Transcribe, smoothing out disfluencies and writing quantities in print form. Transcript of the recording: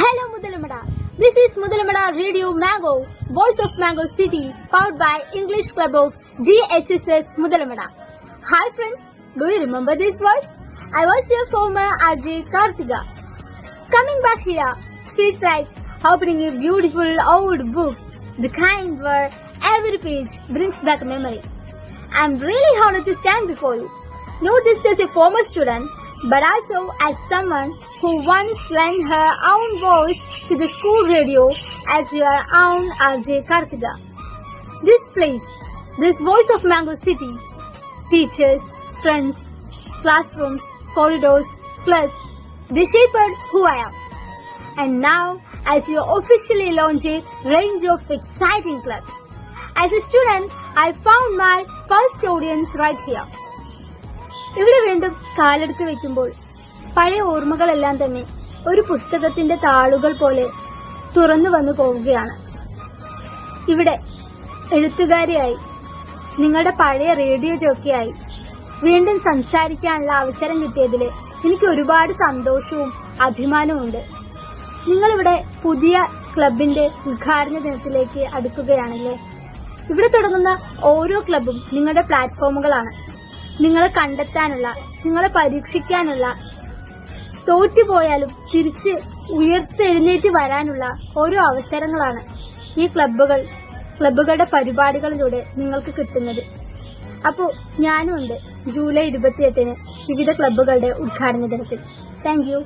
Hello Mudalamada. This is Mudalamada Radio Mango, Voice of Mango City, powered by English Club of GHSS Mudalamada. Hi friends, do you remember this voice? I was your former RJ Karthika. Coming back here feels like opening a beautiful old book, the kind where every page brings back a memory. I'm really honored to stand before you, not just as a former student, but also as someone who once lent her own voice to the school radio as your own RJ Karthika. This place, this voice of Mango City, teachers, friends, classrooms, corridors, clubs, they shaped who I am. And now, as you officially launch a range of exciting clubs, as a student, I found my first audience right here. ഇവിടെ വീണ്ടും കാലെടുത്ത് വെക്കുമ്പോൾ പഴയ ഓർമ്മകളെല്ലാം തന്നെ ഒരു പുസ്തകത്തിന്റെ താളുകൾ പോലെ തുറന്നു വന്നു പോവുകയാണ്. ഇവിടെ എഴുത്തുകാരിയായി, നിങ്ങളുടെ പഴയ റേഡിയോ ജോക്കിയായി വീണ്ടും സംസാരിക്കാനുള്ള അവസരം കിട്ടിയതിൽ എനിക്ക് ഒരുപാട് സന്തോഷവും അഭിമാനവുമുണ്ട്. നിങ്ങളിവിടെ പുതിയ ക്ലബിന്റെ ഉദ്ഘാടന ദിനത്തിലേക്ക് അടുക്കുകയാണല്ലേ. ഇവിടെ തുടങ്ങുന്ന ഓരോ ക്ലബും നിങ്ങളുടെ പ്ലാറ്റ്ഫോമുകളാണ്. നിങ്ങളെ കണ്ടെത്താനുള്ള, നിങ്ങളെ പരീക്ഷിക്കാനുള്ള, തോറ്റുപോയാലും തിരിച്ച് ഉയർത്തെഴുന്നേറ്റ് വരാനുള്ള ഓരോ അവസരങ്ങളാണ് ഈ ക്ലബുകളുടെ പരിപാടികളിലൂടെ നിങ്ങൾക്ക് കിട്ടുന്നത്. അപ്പോൾ ഞാനും ഉണ്ട് ജൂലൈ 28 വിവിധ ക്ലബുകളുടെ ഉദ്ഘാടന ദിനത്തിൽ. Thank you.